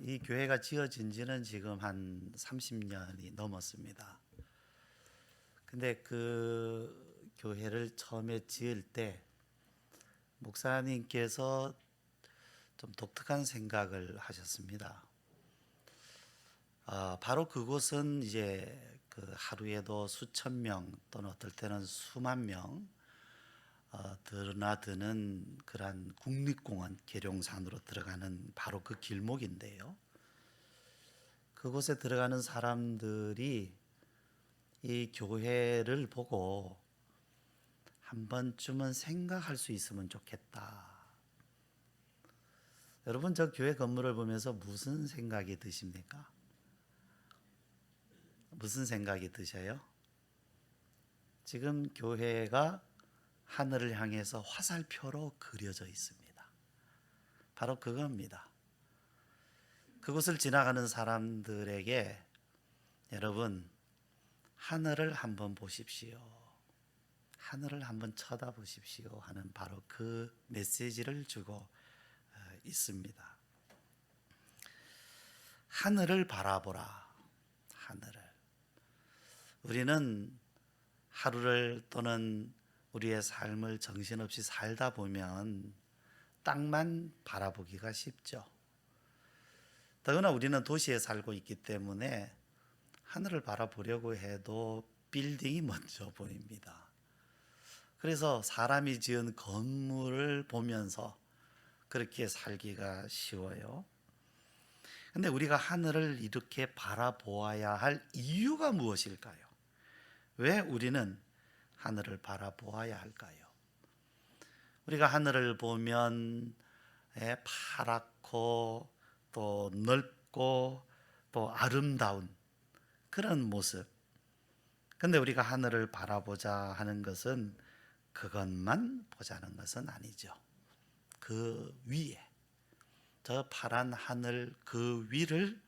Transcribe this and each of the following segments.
이 교회가 지어진 지는 지금 한 30년이 넘었습니다. 근데 그 교회를 처음에 지을 때 목사님께서 좀 독특한 생각을 하셨습니다. 바로 그곳은 이제 그 하루에도 수천 명 또는 어떨 때는 수만 명 드나드는 그러한 국립공원 계룡산으로 들어가는 바로 그 길목인데요. 그곳에 들어가는 사람들이 이 교회를 보고 한 번쯤은 생각할 수 있으면 좋겠다. 여러분, 저 교회 건물을 보면서 무슨 생각이 드십니까? 무슨 생각이 드셔요? 지금 교회가 하늘을 향해서 화살표로 그려져 있습니다. 바로 그겁니다. 그곳을 지나가는 사람들에게 여러분, 하늘을 한번 보십시오. 하늘을 한번 쳐다보십시오 하는 바로 그 메시지를 주고 있습니다. 하늘을 바라보라. 하늘을. 우리는 하루를 또는 우리의 삶을 정신없이 살다 보면 땅만 바라보기가 쉽죠. 더구나 우리는 도시에 살고 있기 때문에 하늘을 바라보려고 해도 빌딩이 먼저 보입니다. 그래서 사람이 지은 건물을 보면서 그렇게 살기가 쉬워요. 근데 우리가 하늘을 이렇게 바라보아야 할 이유가 무엇일까요? 왜 우리는 하늘을 바라보아야 할까요? 우리가 하늘을 보면 파랗고 또 넓고 또 아름다운 그런 모습. 근데 우리가 하늘을 바라보자 하는 것은 그것만 보자는 것은 아니죠. 그 위에, 저 파란 하늘 그 위를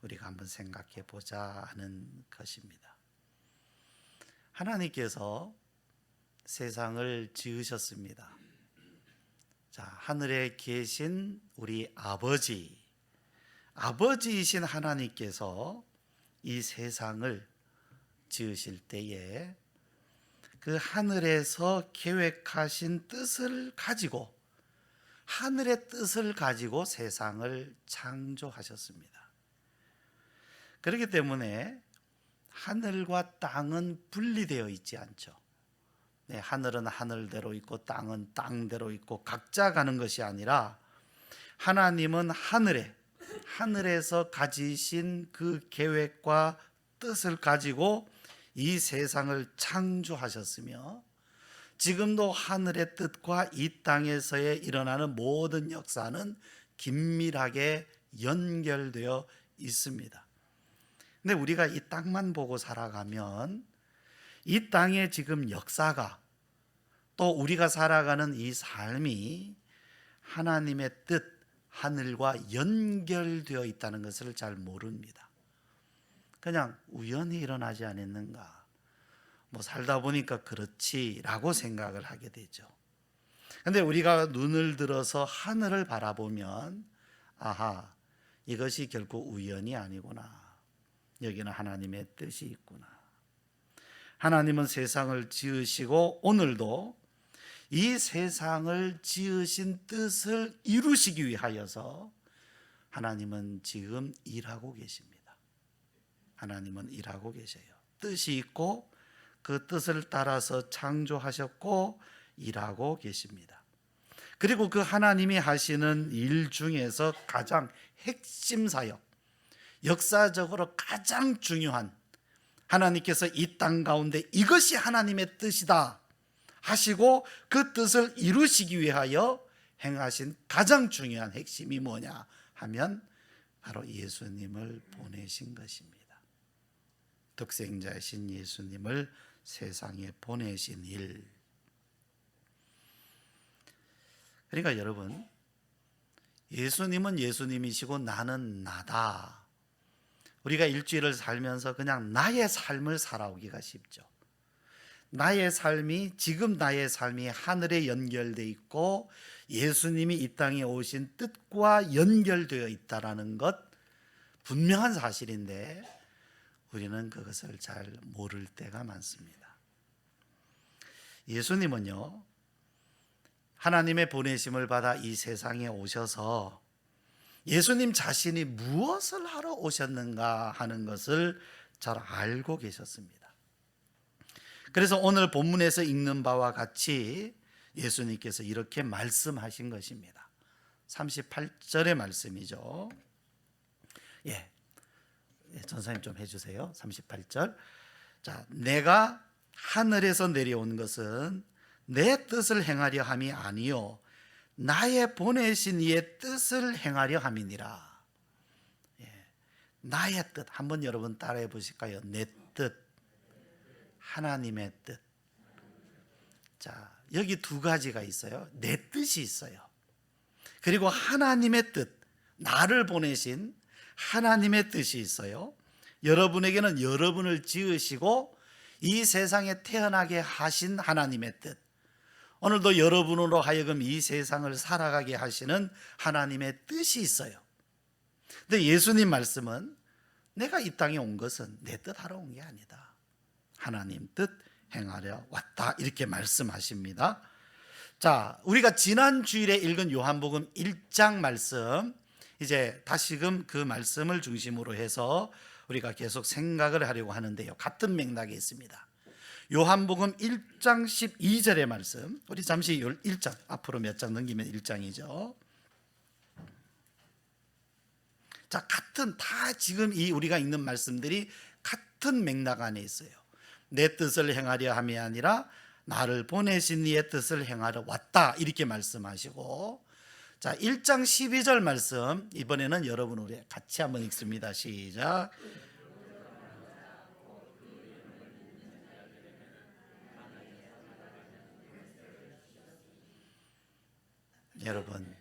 우리가 한번 생각해 보자 하는 것입니다. 하나님께서 세상을 지으셨습니다. 자, 하늘에 계신 우리 아버지이신 하나님께서 이 세상을 지으실 때에 그 하늘에서 계획하신 뜻을 가지고, 하늘의 뜻을 가지고 세상을 창조하셨습니다. 그렇기 때문에 하늘과 땅은 분리되어 있지 않죠. 하늘은 하늘대로 있고 땅은 땅대로 있고 각자 가는 것이 아니라 하나님은 하늘에서 가지신 그 계획과 뜻을 가지고 이 세상을 창조하셨으며 지금도 하늘의 뜻과 이 땅에서의 일어나는 모든 역사는 긴밀하게 연결되어 있습니다. 근데 우리가 이 땅만 보고 살아가면 이 땅의 지금 역사가 또 우리가 살아가는 이 삶이 하나님의 뜻, 하늘과 연결되어 있다는 것을 잘 모릅니다. 그냥 우연히 일어나지 않았는가, 살다 보니까 그렇지라고 생각을 하게 되죠. 그런데 우리가 눈을 들어서 하늘을 바라보면 아하, 이것이 결코 우연이 아니구나. 여기는 하나님의 뜻이 있구나. 하나님은 세상을 지으시고 오늘도 이 세상을 지으신 뜻을 이루시기 위하여서 하나님은 지금 일하고 계십니다. 하나님은 일하고 계셔요. 뜻이 있고 그 뜻을 따라서 창조하셨고 일하고 계십니다. 그리고 그 하나님이 하시는 일 중에서 가장 핵심 사역, 역사적으로 가장 중요한, 하나님께서 이 땅 가운데 이것이 하나님의 뜻이다 하시고 그 뜻을 이루시기 위하여 행하신 가장 중요한 핵심이 뭐냐 하면 바로 예수님을 보내신 것입니다. 독생자이신 예수님을 세상에 보내신 일. 그러니까 여러분, 예수님은 예수님이시고 나는 나다. 우리가 일주일을 살면서 그냥 나의 삶을 살아오기가 쉽죠. 지금 나의 삶이 하늘에 연결되어 있고 예수님이 이 땅에 오신 뜻과 연결되어 있다라는 것, 분명한 사실인데 우리는 그것을 잘 모를 때가 많습니다. 예수님은요, 하나님의 보내심을 받아 이 세상에 오셔서 예수님 자신이 무엇을 하러 오셨는가 하는 것을 잘 알고 계셨습니다. 그래서 오늘 본문에서 읽는 바와 같이 예수님께서 이렇게 말씀하신 것입니다. 38절의 말씀이죠. 전사님 좀 해주세요. 38절. 자, 내가 하늘에서 내려온 것은 내 뜻을 행하려 함이 아니요 나의 보내신 이의 뜻을 행하려 함이니라. 나의 뜻, 한번 여러분 따라해 보실까요? 내 뜻, 하나님의 뜻. 자, 여기 두 가지가 있어요. 내 뜻이 있어요. 그리고 하나님의 뜻, 나를 보내신 하나님의 뜻이 있어요. 여러분에게는 여러분을 지으시고 이 세상에 태어나게 하신 하나님의 뜻, 오늘도 여러분으로 하여금 이 세상을 살아가게 하시는 하나님의 뜻이 있어요. 근데 예수님 말씀은 내가 이 땅에 온 것은 내 뜻 하러 온 게 아니다, 하나님 뜻 행하려 왔다, 이렇게 말씀하십니다. 자, 우리가 지난 주일에 읽은 요한복음 1장 말씀, 이제 다시금 그 말씀을 중심으로 해서 우리가 계속 생각을 하려고 하는데요, 같은 맥락에 있습니다. 요한복음 1장 12절의 말씀, 우리 잠시 1장 앞으로 몇 장 넘기면 1장이죠. 자, 같은, 다 지금 이 우리가 읽는 말씀들이 같은 맥락 안에 있어요. 내 뜻을 행하려 함이 아니라 나를 보내신 이의 뜻을 행하러 왔다, 이렇게 말씀하시고, 자, 1장 12절 말씀, 이번에는 여러분 우리 같이 한번 읽습니다. 시작. 여러분,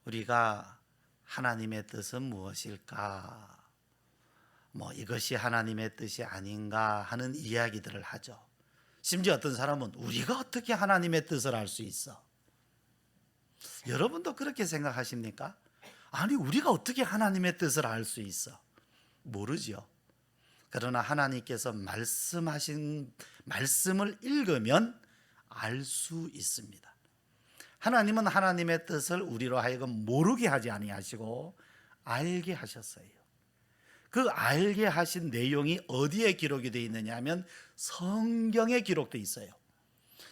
우리가 하나님의 뜻은 무엇일까? 이것이 하나님의 뜻이 아닌가 하는 이야기들을 하죠. 심지어 어떤 사람은 우리가 어떻게 하나님의 뜻을 알 수 있어? 여러분도 그렇게 생각하십니까? 아니, 우리가 어떻게 하나님의 뜻을 알 수 있어? 모르죠. 그러나 하나님께서 말씀하신 말씀을 읽으면 알 수 있습니다. 하나님은 하나님의 뜻을 우리로 하여금 모르게 하지 아니하시고 알게 하셨어요. 그 알게 하신 내용이 어디에 기록이 되어 있느냐 하면 성경에 기록되어 있어요.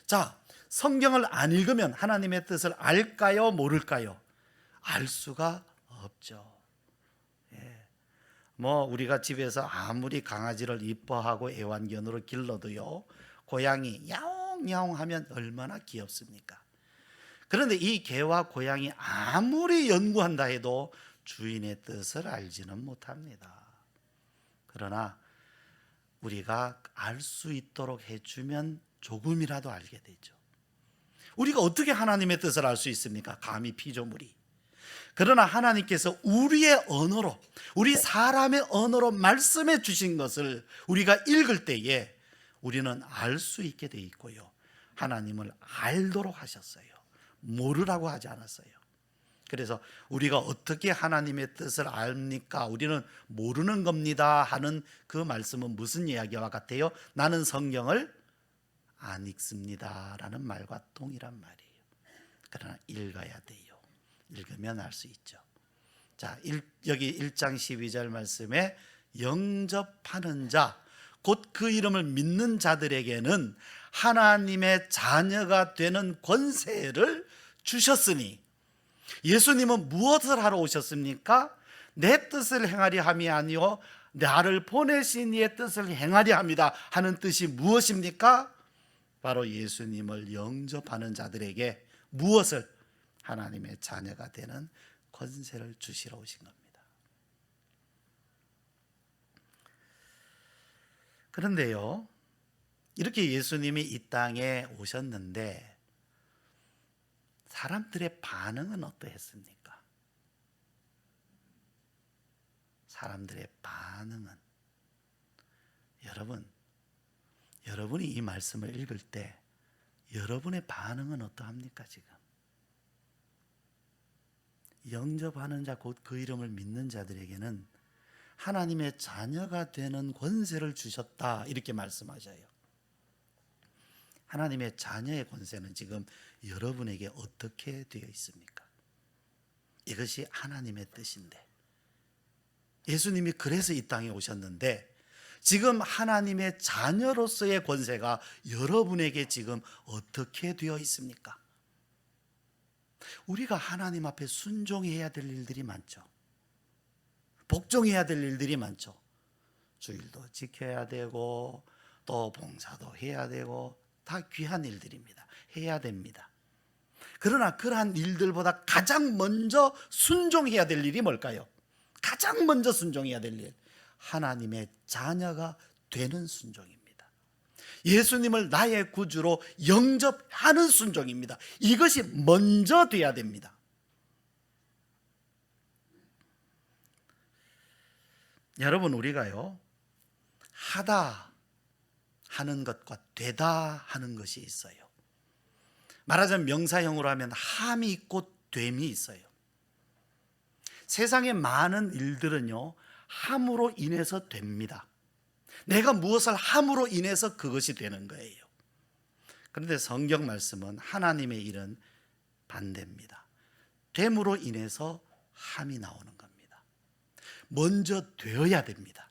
자, 성경을 안 읽으면 하나님의 뜻을 알까요, 모를까요? 알 수가 없죠. 우리가 집에서 아무리 강아지를 이뻐하고 애완견으로 길러도요, 고양이 야옹야옹 하면 얼마나 귀엽습니까? 그런데 이 개와 고양이 아무리 연구한다 해도 주인의 뜻을 알지는 못합니다. 그러나 우리가 알 수 있도록 해주면 조금이라도 알게 되죠. 우리가 어떻게 하나님의 뜻을 알 수 있습니까? 감히 피조물이. 그러나 하나님께서 우리의 언어로, 우리 사람의 언어로 말씀해 주신 것을 우리가 읽을 때에 우리는 알 수 있게 돼 있고요, 하나님을 알도록 하셨어요. 모르라고 하지 않았어요. 그래서 우리가 어떻게 하나님의 뜻을 압니까? 우리는 모르는 겁니다 하는 그 말씀은 무슨 이야기와 같아요? 나는 성경을 안 읽습니다 라는 말과 동일한 말이에요. 그러나 읽어야 돼요. 읽으면 알 수 있죠. 자, 여기 1장 12절 말씀에 영접하는 자, 곧 그 이름을 믿는 자들에게는 하나님의 자녀가 되는 권세를 주셨으니, 예수님은 무엇을 하러 오셨습니까? 내 뜻을 행하려 함이 아니요 나를 보내신 이의 뜻을 행하려 합니다 하는 뜻이 무엇입니까? 바로 예수님을 영접하는 자들에게 무엇을? 하나님의 자녀가 되는 권세를 주시러 오신 겁니다. 그런데요, 이렇게 예수님이 이 땅에 오셨는데 사람들의 반응은 어떠했습니까? 사람들의 반응은, 여러분이 이 말씀을 읽을 때 여러분의 반응은 어떠합니까? 지금 영접하는 자 곧 그 이름을 믿는 자들에게는 하나님의 자녀가 되는 권세를 주셨다, 이렇게 말씀하셔요. 하나님의 자녀의 권세는 지금 여러분에게 어떻게 되어 있습니까? 이것이 하나님의 뜻인데, 예수님이 그래서 이 땅에 오셨는데 지금 하나님의 자녀로서의 권세가 여러분에게 지금 어떻게 되어 있습니까? 우리가 하나님 앞에 순종해야 될 일들이 많죠. 복종해야 될 일들이 많죠. 주일도 지켜야 되고 또 봉사도 해야 되고 다 귀한 일들입니다. 해야 됩니다. 그러나 그러한 일들보다 가장 먼저 순종해야 될 일이 뭘까요? 가장 먼저 순종해야 될 일, 하나님의 자녀가 되는 순종입니다. 예수님을 나의 구주로 영접하는 순종입니다. 이것이 먼저 돼야 됩니다. 여러분, 우리가요, 하다 하는 것과 되다 하는 것이 있어요. 말하자면 명사형으로 하면 함이 있고 됨이 있어요. 세상의 많은 일들은요, 함으로 인해서 됩니다. 내가 무엇을 함으로 인해서 그것이 되는 거예요. 그런데 성경 말씀은 하나님의 일은 반대입니다. 됨으로 인해서 함이 나오는 겁니다. 먼저 되어야 됩니다.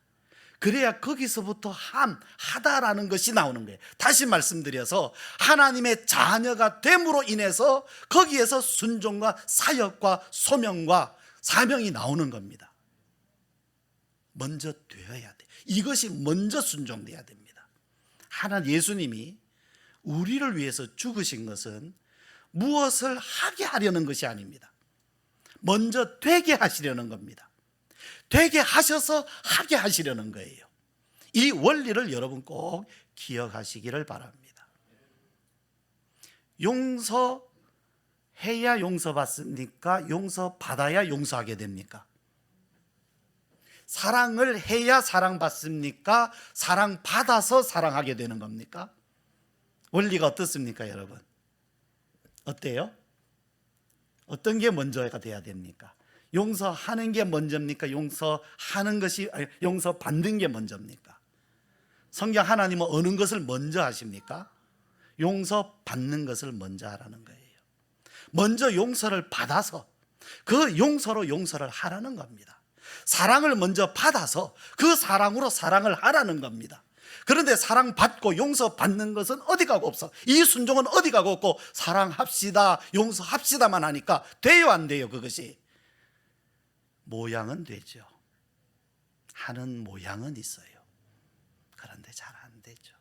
그래야 거기서부터 하다라는 것이 나오는 거예요. 다시 말씀드려서 하나님의 자녀가 됨으로 인해서 거기에서 순종과 사역과 소명과 사명이 나오는 겁니다. 먼저 되어야 돼. 이것이 먼저 순종돼야 됩니다. 예수님이 우리를 위해서 죽으신 것은 무엇을 하게 하려는 것이 아닙니다. 먼저 되게 하시려는 겁니다. 되게 하셔서 하게 하시려는 거예요. 이 원리를 여러분 꼭 기억하시기를 바랍니다. 용서해야 용서받습니까? 용서받아야 용서하게 됩니까? 사랑을 해야 사랑받습니까? 사랑받아서 사랑하게 되는 겁니까? 원리가 어떻습니까, 여러분? 어때요? 어떤 게 먼저가 돼야 됩니까? 용서하는 게 먼저입니까? 용서받는 게 먼저입니까? 성경 하나님은 어느 것을 먼저 하십니까? 용서받는 것을 먼저 하라는 거예요. 먼저 용서를 받아서 그 용서로 용서를 하라는 겁니다. 사랑을 먼저 받아서 그 사랑으로 사랑을 하라는 겁니다. 그런데 사랑받고 용서받는 것은 어디 가고 없어. 이 순종은 어디 가고 없고 사랑합시다, 용서합시다만 하니까 돼요, 안 돼요? 그것이 모양은 되죠. 하는 모양은 있어요. 그런데 잘 안 되죠.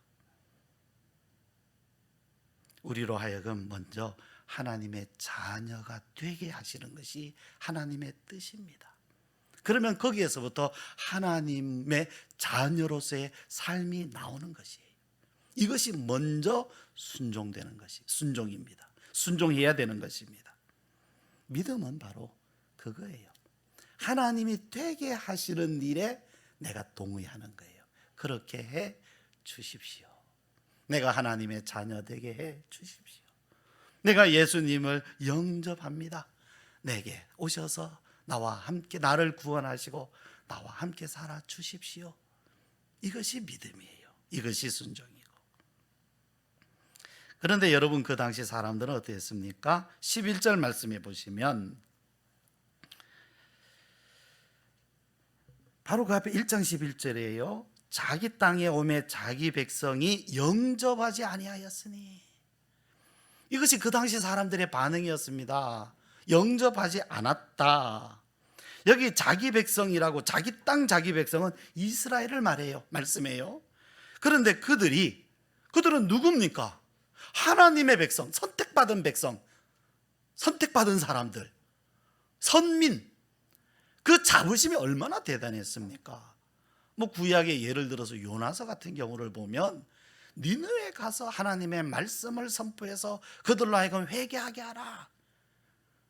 우리로 하여금 먼저 하나님의 자녀가 되게 하시는 것이 하나님의 뜻입니다. 그러면 거기에서부터 하나님의 자녀로서의 삶이 나오는 것이에요. 이것이 먼저 순종되는 것이 순종입니다. 순종해야 되는 것입니다. 믿음은 바로 그거예요. 하나님이 되게 하시는 일에 내가 동의하는 거예요. 그렇게 해 주십시오. 내가 하나님의 자녀 되게 해 주십시오. 내가 예수님을 영접합니다. 내게 오셔서 나와 함께 나를 구원하시고 나와 함께 살아 주십시오. 이것이 믿음이에요. 이것이 순종이고. 그런데 여러분, 그 당시 사람들은 어땠습니까? 11절 말씀해 보시면 바로 그 앞에 1장 11절이에요. 자기 땅에 오매 자기 백성이 영접하지 아니하였으니. 이것이 그 당시 사람들의 반응이었습니다. 영접하지 않았다. 여기 자기 백성이라고, 자기 땅 자기 백성은 이스라엘을 말씀해요. 그런데 그들은 누굽니까? 하나님의 백성, 선택받은 백성, 선택받은 사람들, 선민. 그 자부심이 얼마나 대단했습니까? 구약의 예를 들어서 요나서 같은 경우를 보면 니느웨에 가서 하나님의 말씀을 선포해서 그들로 하여금 회개하게 하라.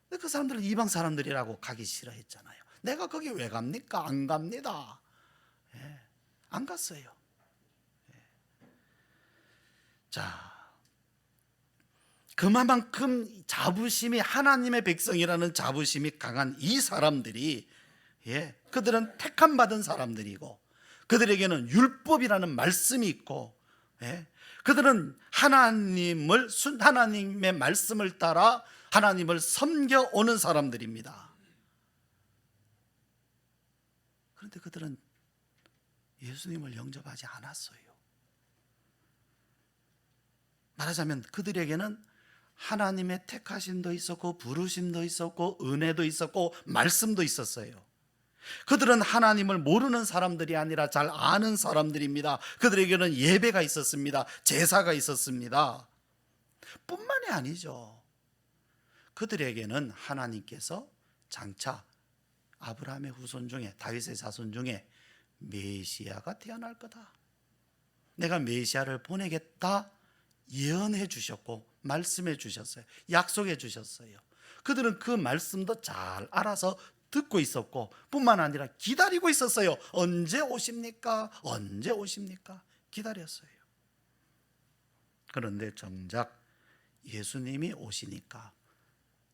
근데 그 사람들은 이방 사람들이라고 가기 싫어했잖아요. 내가 거기 왜 갑니까? 안 갑니다. 안 갔어요. 자, 그만큼 자부심이, 하나님의 백성이라는 자부심이 강한 이 사람들이, 그들은 택함 받은 사람들이고 그들에게는 율법이라는 말씀이 있고, 그들은 하나님의 말씀을 따라 하나님을 섬겨오는 사람들입니다. 그런데 그들은 예수님을 영접하지 않았어요. 말하자면 그들에게는 하나님의 택하심도 있었고 부르심도 있었고 은혜도 있었고 말씀도 있었어요. 그들은 하나님을 모르는 사람들이 아니라 잘 아는 사람들입니다. 그들에게는 예배가 있었습니다. 제사가 있었습니다. 뿐만이 아니죠. 그들에게는 하나님께서 장차 아브라함의 후손 중에, 다윗의 자손 중에 메시아가 태어날 거다, 내가 메시아를 보내겠다 예언해 주셨고 말씀해 주셨어요. 약속해 주셨어요. 그들은 그 말씀도 잘 알아서 듣고 있었고 뿐만 아니라 기다리고 있었어요. 언제 오십니까? 언제 오십니까? 기다렸어요. 그런데 정작 예수님이 오시니까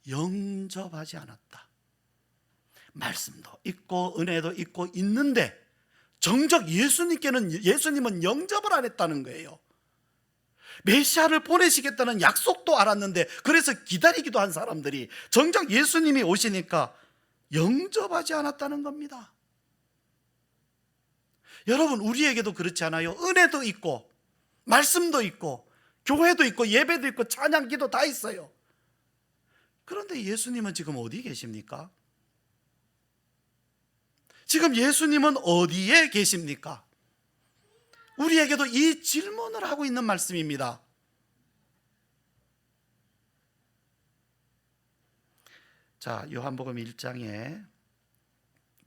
영접하지 않았다. 말씀도 있고 은혜도 있고 있는데 정작 예수님은 영접을 안 했다는 거예요. 메시아를 보내시겠다는 약속도 알았는데, 그래서 기다리기도 한 사람들이 정작 예수님이 오시니까 영접하지 않았다는 겁니다. 여러분, 우리에게도 그렇지 않아요? 은혜도 있고 말씀도 있고 교회도 있고 예배도 있고 찬양기도 다 있어요. 그런데 예수님은 지금 어디 계십니까? 지금 예수님은 어디에 계십니까? 우리에게도 이 질문을 하고 있는 말씀입니다. 자, 요한복음 1장에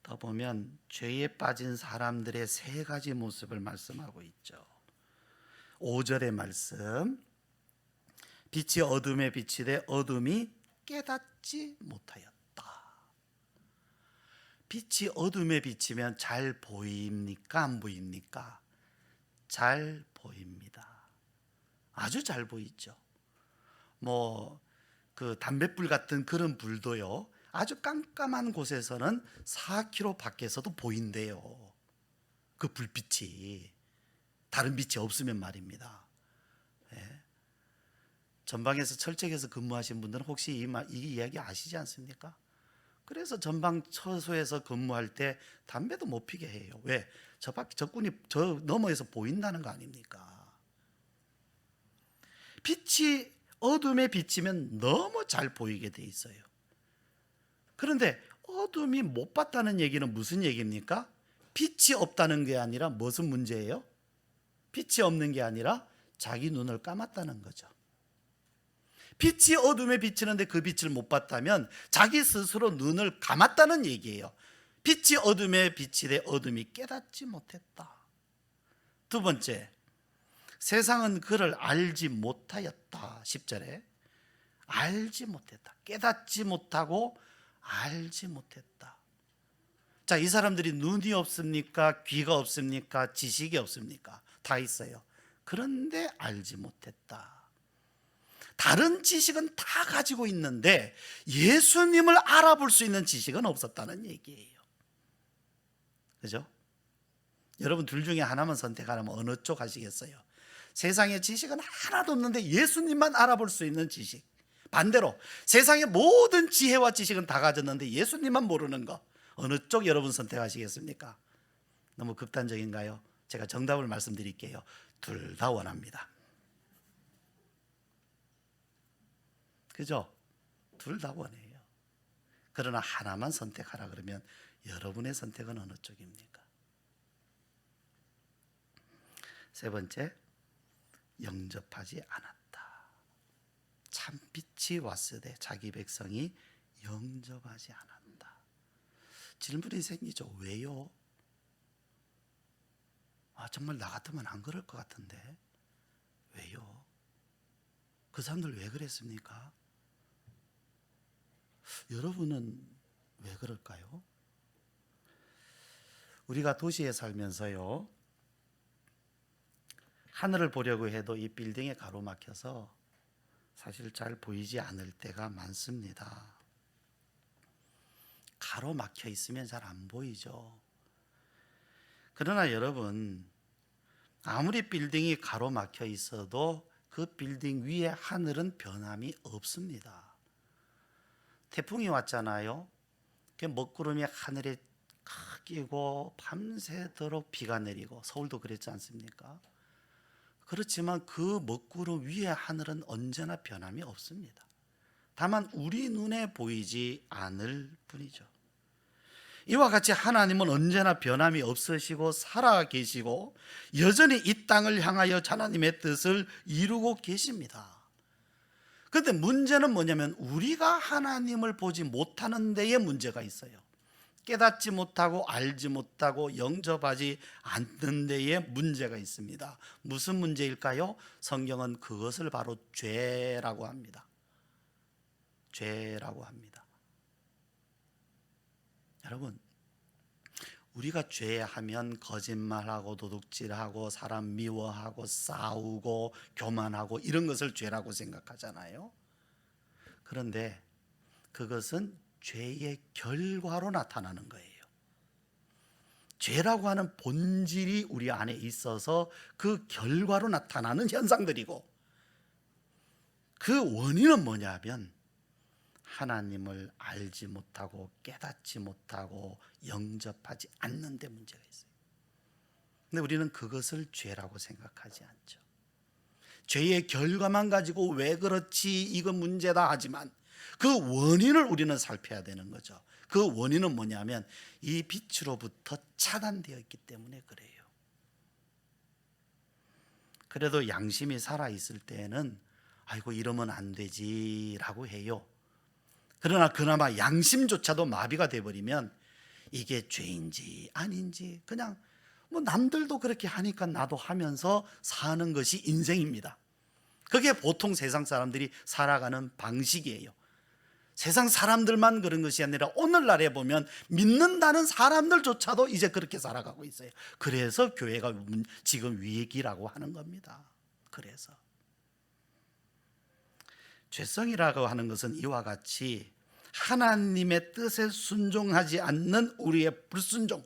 더 보면 죄에 빠진 사람들의 세 가지 모습을 말씀하고 있죠. 5절의 말씀, 빛이 어둠에 비치되 어둠이 깨닫지 못하였다. 빛이 어둠에 비치면 잘 보입니까? 안 보입니까? 잘 보입니다. 아주 잘 보이죠. 그 담뱃불 같은 그런 불도요, 아주 깜깜한 곳에서는 4km 밖에서도 보인대요. 그 불빛이, 다른 빛이 없으면 말입니다. 전방에서 철책에서 근무하신 분들은 혹시 이 이야기 아시지 않습니까? 그래서 전방 처소에서 근무할 때 담배도 못 피게 해요. 왜? 적군이 저 너머에서 보인다는 거 아닙니까? 빛이 어둠에 비치면 너무 잘 보이게 돼 있어요. 그런데 어둠이 못 봤다는 얘기는 무슨 얘기입니까? 빛이 없다는 게 아니라 무슨 문제예요? 빛이 없는 게 아니라 자기 눈을 감았다는 거죠. 빛이 어둠에 비치는데 그 빛을 못 봤다면 자기 스스로 눈을 감았다는 얘기예요. 빛이 어둠에 비치되 어둠이 깨닫지 못했다. 두 번째, 세상은 그를 알지 못하였다. 10절에 알지 못했다. 깨닫지 못하고 알지 못했다. 자, 이 사람들이 눈이 없습니까? 귀가 없습니까? 지식이 없습니까? 다 있어요. 그런데 알지 못했다. 다른 지식은 다 가지고 있는데 예수님을 알아볼 수 있는 지식은 없었다는 얘기예요. 그죠? 여러분 둘 중에 하나만 선택하라면 어느 쪽 하시겠어요? 세상에 지식은 하나도 없는데 예수님만 알아볼 수 있는 지식, 반대로 세상의 모든 지혜와 지식은 다 가졌는데 예수님만 모르는 거, 어느 쪽 여러분 선택하시겠습니까? 너무 극단적인가요? 제가 정답을 말씀드릴게요. 둘 다 원합니다. 그죠? 둘 다 원해요. 그러나 하나만 선택하라 그러면 여러분의 선택은 어느 쪽입니까? 세 번째, 영접하지 않았다. 참 빛이 왔으되 자기 백성이 영접하지 않았다. 질문이 생기죠. 왜요? 정말 나 같으면 안 그럴 것 같은데 왜요? 그 사람들 왜 그랬습니까? 여러분은 왜 그럴까요? 우리가 도시에 살면서요, 하늘을 보려고 해도 이 빌딩에 가로막혀서 사실 잘 보이지 않을 때가 많습니다. 가로막혀 있으면 잘 안 보이죠. 그러나 여러분, 아무리 빌딩이 가로막혀 있어도 그 빌딩 위에 하늘은 변함이 없습니다. 태풍이 왔잖아요. 그 먹구름이 하늘에 끼고 밤새도록 비가 내리고, 서울도 그랬지 않습니까? 그렇지만 그 먹구름 위에 하늘은 언제나 변함이 없습니다. 다만 우리 눈에 보이지 않을 뿐이죠. 이와 같이 하나님은 언제나 변함이 없으시고 살아 계시고 여전히 이 땅을 향하여 하나님의 뜻을 이루고 계십니다. 그런데 문제는 뭐냐면 우리가 하나님을 보지 못하는 데에 문제가 있어요. 깨닫지 못하고 알지 못하고 영접하지 않는 데에 문제가 있습니다. 무슨 문제일까요? 성경은 그것을 바로 죄라고 합니다. 죄라고 합니다. 여러분, 우리가 죄하면 거짓말하고 도둑질하고 사람 미워하고 싸우고 교만하고 이런 것을 죄라고 생각하잖아요. 그런데 그것은 죄의 결과로 나타나는 거예요. 죄라고 하는 본질이 우리 안에 있어서 그 결과로 나타나는 현상들이고, 그 원인은 뭐냐면 하나님을 알지 못하고 깨닫지 못하고 영접하지 않는 데 문제가 있어요. 근데 우리는 그것을 죄라고 생각하지 않죠. 죄의 결과만 가지고 왜 그렇지 이거 문제다 하지만 그 원인을 우리는 살펴야 되는 거죠. 그 원인은 뭐냐면 이 빛으로부터 차단되어 있기 때문에 그래요. 그래도 양심이 살아있을 때에는 아이고 이러면 안 되지라고 해요. 그러나 그나마 양심조차도 마비가 돼버리면 이게 죄인지 아닌지 그냥 뭐 남들도 그렇게 하니까 나도 하면서 사는 것이 인생입니다. 그게 보통 세상 사람들이 살아가는 방식이에요. 세상 사람들만 그런 것이 아니라 오늘날에 보면 믿는다는 사람들조차도 이제 그렇게 살아가고 있어요. 그래서 교회가 지금 위기라고 하는 겁니다. 그래서 죄성이라고 하는 것은 이와 같이 하나님의 뜻에 순종하지 않는 우리의 불순종.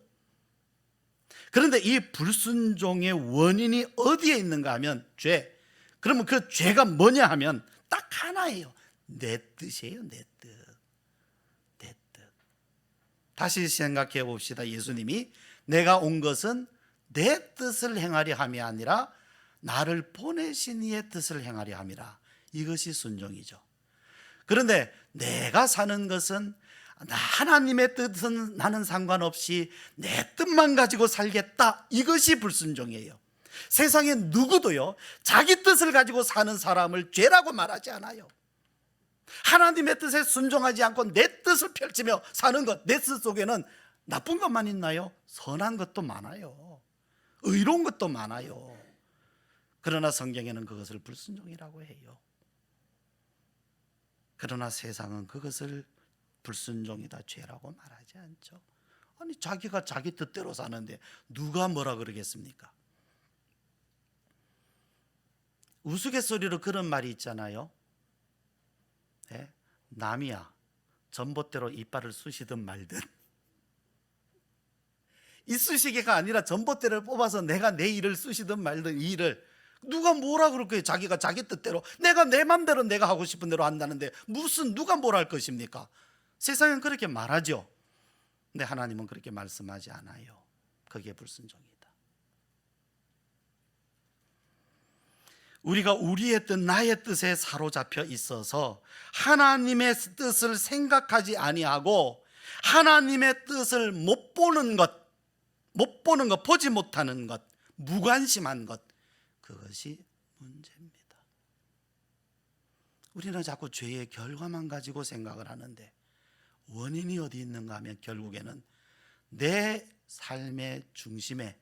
그런데 이 불순종의 원인이 어디에 있는가 하면 죄. 그러면 그 죄가 뭐냐 하면 딱 하나예요. 내 뜻이에요. 내 뜻. 내 뜻. 다시 생각해 봅시다. 예수님이 내가 온 것은 내 뜻을 행하려 함이 아니라 나를 보내신 이의 뜻을 행하려 함이라. 이것이 순종이죠. 그런데 내가 사는 것은 하나님의 뜻은 나는 상관없이 내 뜻만 가지고 살겠다. 이것이 불순종이에요. 세상에 누구도요 자기 뜻을 가지고 사는 사람을 죄라고 말하지 않아요. 하나님의 뜻에 순종하지 않고 내 뜻을 펼치며 사는 것, 내 뜻 속에는 나쁜 것만 있나요? 선한 것도 많아요. 의로운 것도 많아요. 그러나 성경에는 그것을 불순종이라고 해요. 그러나 세상은 그것을 불순종이다, 죄라고 말하지 않죠. 아니 자기가 자기 뜻대로 사는데 누가 뭐라 그러겠습니까? 우스갯소리로 그런 말이 있잖아요. 네? 남이야 전봇대로 이빨을 쑤시든 말든 이 쑤시개가 아니라 전봇대를 뽑아서 내가 내 일을 쑤시든 말든 이 일을 누가 뭐라 그럴 거예요. 자기가 자기 뜻대로 내가 내 맘대로 내가 하고 싶은 대로 한다는데 무슨 누가 뭘 할 것입니까? 세상은 그렇게 말하죠. 근데 하나님은 그렇게 말씀하지 않아요. 그게 불순종이다. 우리가 우리의 뜻, 나의 뜻에 사로잡혀 있어서 하나님의 뜻을 생각하지 아니하고 하나님의 뜻을 못 보는 것, 보지 못하는 것, 무관심한 것, 그것이 문제입니다. 우리는 자꾸 죄의 결과만 가지고 생각을 하는데 원인이 어디 있는가 하면 결국에는 내 삶의 중심에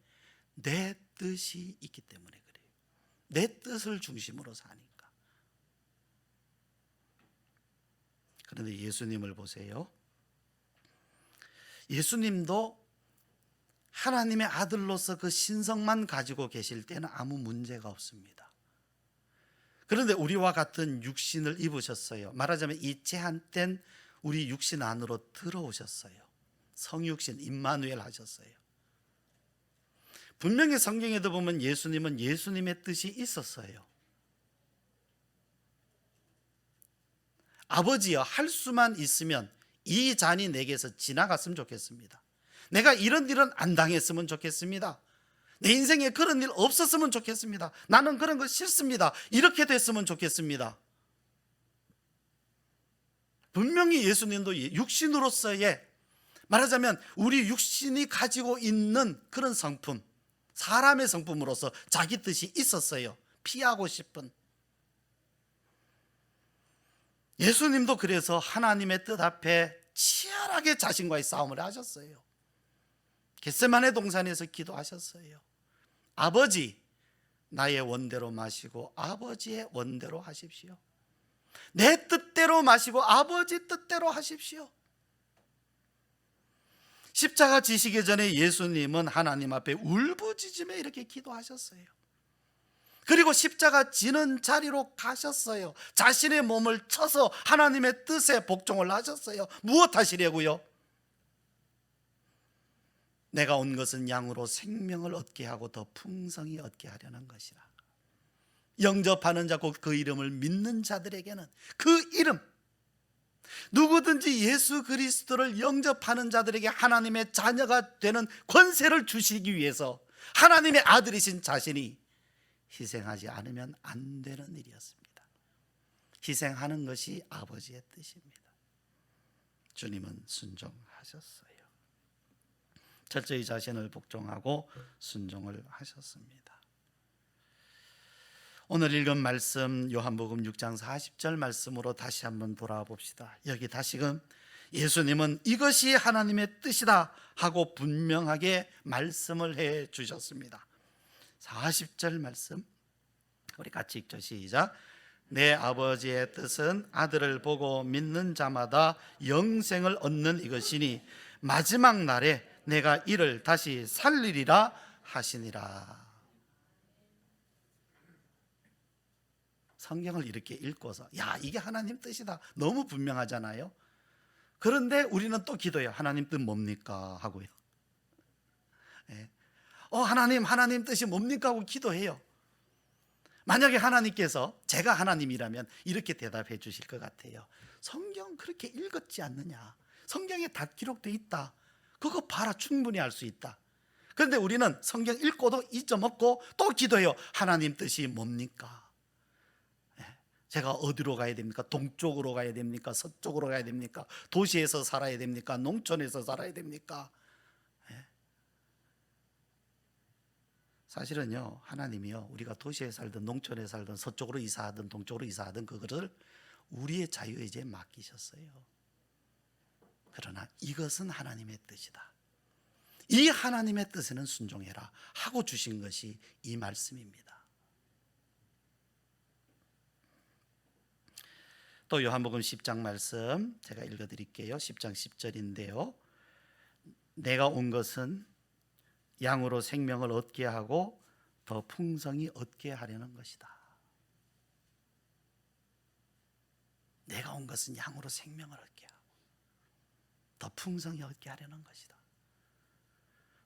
내 뜻이 있기 때문에 그래요. 내 뜻을 중심으로 사니까. 그런데 예수님을 보세요. 예수님도 하나님의 아들로서 그 신성만 가지고 계실 때는 아무 문제가 없습니다. 그런데 우리와 같은 육신을 입으셨어요. 말하자면 이 제한된 우리 육신 안으로 들어오셨어요. 성육신 임마누엘 하셨어요. 분명히 성경에도 보면 예수님은 예수님의 뜻이 있었어요. 아버지여, 할 수만 있으면 이 잔이 내게서 지나갔으면 좋겠습니다. 내가 이런 일은 안 당했으면 좋겠습니다. 내 인생에 그런 일 없었으면 좋겠습니다. 나는 그런 거 싫습니다. 이렇게 됐으면 좋겠습니다. 분명히 예수님도 육신으로서의, 말하자면 우리 육신이 가지고 있는 그런 성품, 사람의 성품으로서 자기 뜻이 있었어요. 피하고 싶은. 예수님도 그래서 하나님의 뜻 앞에 치열하게 자신과의 싸움을 하셨어요. 겟세마네 동산에서 기도하셨어요. 아버지, 나의 원대로 마시고 아버지의 원대로 하십시오. 내 뜻대로 마시고 아버지 뜻대로 하십시오. 십자가 지시기 전에 예수님은 하나님 앞에 울부짖으며 이렇게 기도하셨어요. 그리고 십자가 지는 자리로 가셨어요. 자신의 몸을 쳐서 하나님의 뜻에 복종을 하셨어요. 무엇 하시려고요? 내가 온 것은 양으로 생명을 얻게 하고 더 풍성히 얻게 하려는 것이라. 영접하는 자, 곧 그 이름을 믿는 자들에게는, 그 이름, 누구든지 예수 그리스도를 영접하는 자들에게 하나님의 자녀가 되는 권세를 주시기 위해서 하나님의 아들이신 자신이 희생하지 않으면 안 되는 일이었습니다. 희생하는 것이 아버지의 뜻입니다. 주님은 순종하셨어요. 철저히 자신을 복종하고 순종을 하셨습니다. 오늘 읽은 말씀 요한복음 6장 40절 말씀으로 다시 한번 돌아와 봅시다. 여기 다시금 예수님은 이것이 하나님의 뜻이다 하고 분명하게 말씀을 해 주셨습니다. 40절 말씀 우리 같이 읽죠. 시작. 내 아버지의 뜻은 아들을 보고 믿는 자마다 영생을 얻는 이것이니 마지막 날에 내가 이를 다시 살리리라 하시니라. 성경을 이렇게 읽고서 야, 이게 하나님 뜻이다, 너무 분명하잖아요. 그런데 우리는 또 기도해요. 하나님 뜻 뭡니까? 하고요. 네. 하나님 뜻이 뭡니까? 하고 기도해요. 만약에 하나님께서 제가 하나님이라면 이렇게 대답해 주실 것 같아요. 성경 그렇게 읽었지 않느냐? 성경에 다 기록되어 있다. 그거 봐라, 충분히 알 수 있다. 그런데 우리는 성경 읽고도 잊어먹고 또 기도해요. 하나님 뜻이 뭡니까? 제가 어디로 가야 됩니까? 동쪽으로 가야 됩니까? 서쪽으로 가야 됩니까? 도시에서 살아야 됩니까? 농촌에서 살아야 됩니까? 사실은요, 하나님이요, 우리가 도시에 살든 농촌에 살든 서쪽으로 이사하든 동쪽으로 이사하든 그것을 우리의 자유의지에 맡기셨어요. 그러나 이것은 하나님의 뜻이다, 이 하나님의 뜻에는 순종해라 하고 주신 것이 이 말씀입니다. 또 요한복음 10장 말씀 제가 읽어드릴게요. 10장 10절인데요 내가 온 것은 양으로 생명을 얻게 하고 더 풍성히 얻게 하려는 것이다. 내가 온 것은 양으로 생명을 얻게 하고 더 풍성히 얻게 하려는 것이다.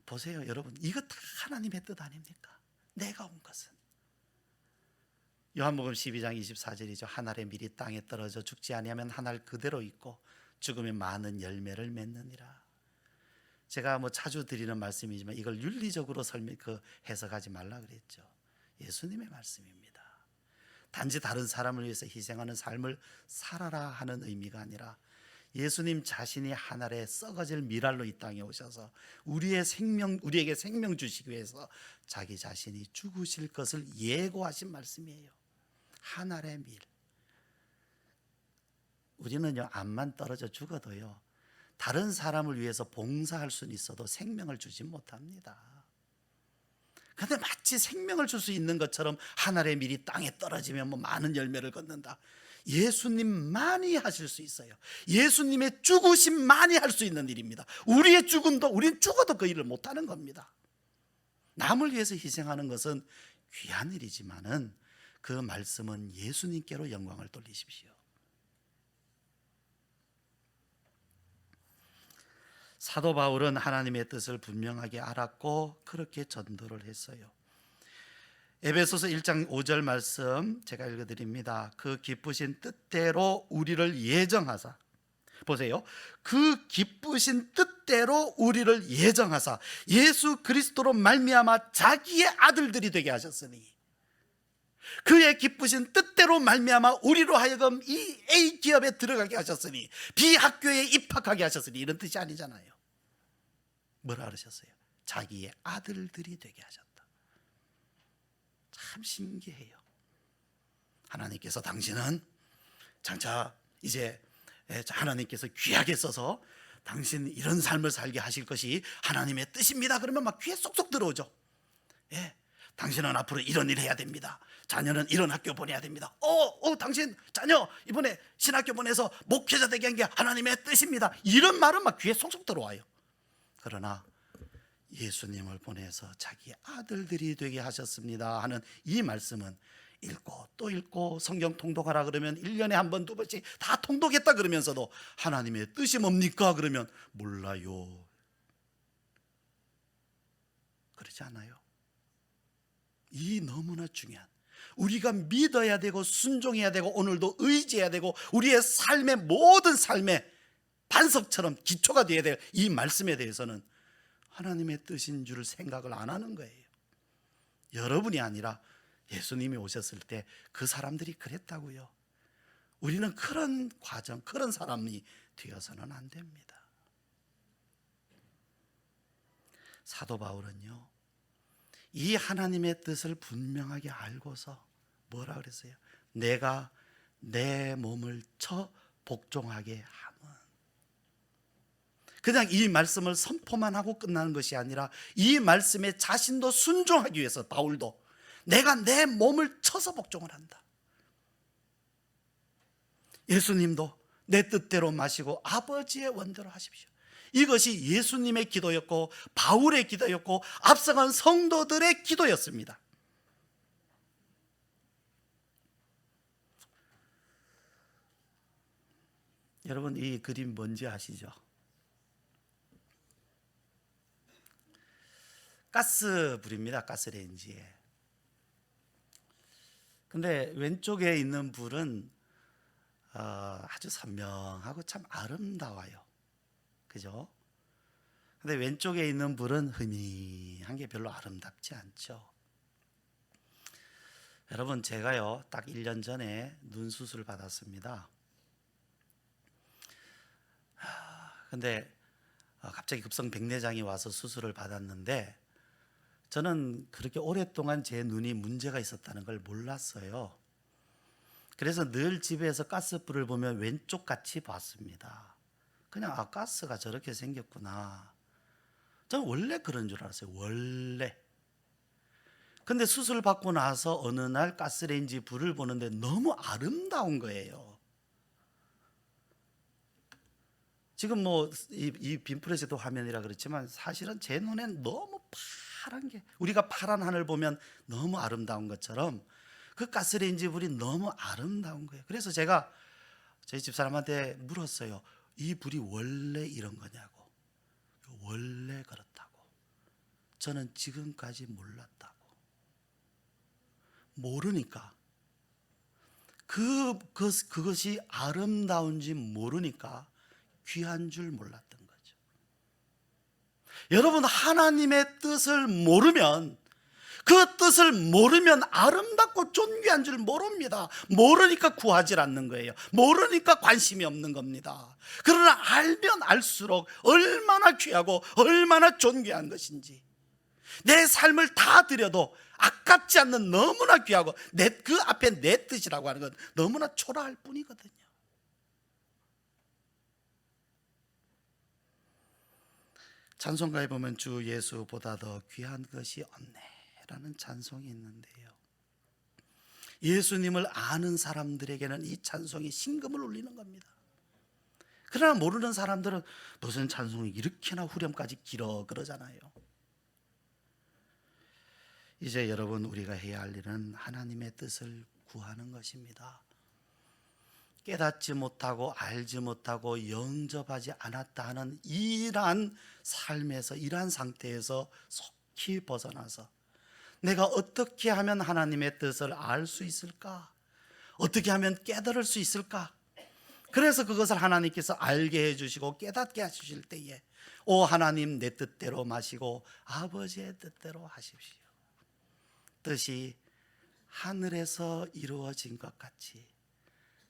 보세요 여러분, 이거 다 하나님의 뜻 아닙니까? 내가 온 것은. 요한복음 12장 24절이죠. 한 알의 밀이 땅에 떨어져 죽지 아니하면 한 알 그대로 있고 죽으면 많은 열매를 맺느니라. 제가 자주 드리는 말씀이지만 이걸 윤리적으로 해석하지 말라 그랬죠. 예수님의 말씀입니다. 단지 다른 사람을 위해서 희생하는 삶을 살아라 하는 의미가 아니라 예수님 자신이 한 알의 썩어질 밀알로 이 땅에 오셔서 우리에게 생명 주시기 위해서 자기 자신이 죽으실 것을 예고하신 말씀이에요. 한 알의 밀. 우리는요, 암만 떨어져 죽어도요, 다른 사람을 위해서 봉사할 수는 있어도 생명을 주지 못합니다. 그런데 마치 생명을 줄 수 있는 것처럼 한 알의 밀이 땅에 떨어지면 많은 열매를 걷는다. 예수님만이 하실 수 있어요. 예수님의 죽으심만이 할 수 있는 일입니다. 우리의 죽음도, 우리는 죽어도 그 일을 못하는 겁니다. 남을 위해서 희생하는 것은 귀한 일이지만은 그 말씀은 예수님께로 영광을 돌리십시오. 사도 바울은 하나님의 뜻을 분명하게 알았고 그렇게 전도를 했어요. 에베소서 1장 5절 말씀 제가 읽어드립니다. 그 기쁘신 뜻대로 우리를 예정하사, 보세요, 그 기쁘신 뜻대로 우리를 예정하사 예수 그리스도로 말미암아 자기의 아들들이 되게 하셨으니, 그의 기쁘신 뜻대로 말미암아 우리로 하여금 이 A 기업에 들어가게 하셨으니, B 학교에 입학하게 하셨으니, 이런 뜻이 아니잖아요. 뭐라 그러셨어요? 자기의 아들들이 되게 하셨다. 참 신기해요. 하나님께서 당신은 장차 이제 하나님께서 귀하게 써서 당신 이런 삶을 살게 하실 것이 하나님의 뜻입니다. 그러면 막 귀에 쏙쏙 들어오죠. 예, 당신은 앞으로 이런 일 해야 됩니다. 자녀는 이런 학교 보내야 됩니다. 당신 자녀 이번에 신학교 보내서 목회자 되게 한 게 하나님의 뜻입니다. 이런 말은 막 귀에 쏙쏙 들어와요. 그러나 예수님을 보내서 자기 아들들이 되게 하셨습니다 하는 이 말씀은 읽고 또 읽고 성경 통독하라 그러면 1년에 한 번, 두 번씩 다 통독했다 그러면서도 하나님의 뜻이 뭡니까? 그러면 몰라요. 그러지 않아요? 이 너무나 중요한, 우리가 믿어야 되고 순종해야 되고 오늘도 의지해야 되고 우리의 삶의 모든 삶의 반석처럼 기초가 되어야 될 이 말씀에 대해서는 하나님의 뜻인 줄 생각을 안 하는 거예요. 여러분이 아니라 예수님이 오셨을 때 그 사람들이 그랬다고요. 우리는 그런 과정, 그런 사람이 되어서는 안 됩니다. 사도 바울은요, 이 하나님의 뜻을 분명하게 알고서 뭐라 그랬어요? 내가 내 몸을 쳐 복종하게 함은, 그냥 이 말씀을 선포만 하고 끝나는 것이 아니라 이 말씀에 자신도 순종하기 위해서 바울도 내가 내 몸을 쳐서 복종을 한다. 예수님도 내 뜻대로 마시고 아버지의 원대로 하십시오. 이것이 예수님의 기도였고 바울의 기도였고 앞서간 성도들의 기도였습니다. 여러분, 이 그림 뭔지 아시죠? 가스불입니다. 가스레인지에. 근데 왼쪽에 있는 불은 아주 선명하고 참 아름다워요. 그죠? 근데 왼쪽에 있는 불은 흐미한 게 별로 아름답지 않죠. 여러분, 제가요 딱 1년 전에 눈 수술을 받았습니다. 근데 갑자기 급성 백내장이 와서 수술을 받았는데 저는 그렇게 오랫동안 제 눈이 문제가 있었다는 걸 몰랐어요. 그래서 늘 집에서 가스불을 보면 왼쪽 같이 봤습니다. 그냥 가스가 저렇게 생겼구나. 저는 원래 그런 줄 알았어요. 원래. 근데 수술 받고 나서 어느 날 가스레인지 불을 보는데 너무 아름다운 거예요. 지금 뭐 이 빈프레스도 화면이라 그렇지만 사실은 제 눈엔 너무 파란 게, 우리가 파란 하늘 보면 너무 아름다운 것처럼 그 가스레인지 불이 너무 아름다운 거예요. 그래서 제가 저희 집사람한테 물었어요. 이 불이 원래 이런 거냐고. 원래 그렇다고. 저는 지금까지 몰랐다고. 모르니까, 그것이 아름다운지 모르니까 귀한 줄 몰랐던 거죠. 여러분, 하나님의 뜻을 모르면, 그 뜻을 모르면 아름답고 존귀한 줄 모릅니다. 모르니까 구하지 않는 거예요. 모르니까 관심이 없는 겁니다. 그러나 알면 알수록 얼마나 귀하고 얼마나 존귀한 것인지, 내 삶을 다 드려도 아깝지 않는 너무나 귀하고 그 앞에 내 뜻이라고 하는 건 너무나 초라할 뿐이거든요. 찬송가에 보면 주 예수보다 더 귀한 것이 없네라는 찬송이 있는데요, 예수님을 아는 사람들에게는 이 찬송이 심금을 울리는 겁니다. 그러나 모르는 사람들은 무슨 찬송이 이렇게나 후렴까지 길어 그러잖아요. 이제 여러분, 우리가 해야 할 일은 하나님의 뜻을 구하는 것입니다. 깨닫지 못하고 알지 못하고 영접하지 않았다 하는 이러한 삶에서, 이러한 상태에서 속히 벗어나서 내가 어떻게 하면 하나님의 뜻을 알 수 있을까? 어떻게 하면 깨달을 수 있을까? 그래서 그것을 하나님께서 알게 해주시고 깨닫게 해주실 때에 오 하나님, 내 뜻대로 마시고 아버지의 뜻대로 하십시오. 뜻이 하늘에서 이루어진 것 같이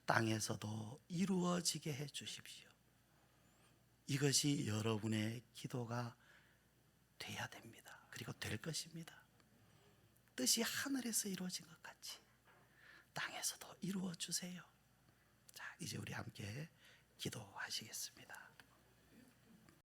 땅에서도 이루어지게 해 주십시오. 이것이 여러분의 기도가 돼야 됩니다. 그리고 될 것입니다. 뜻이 하늘에서 이루어진 것 같이 땅에서도 이루어 주세요. 자, 이제 우리 함께 기도하시겠습니다.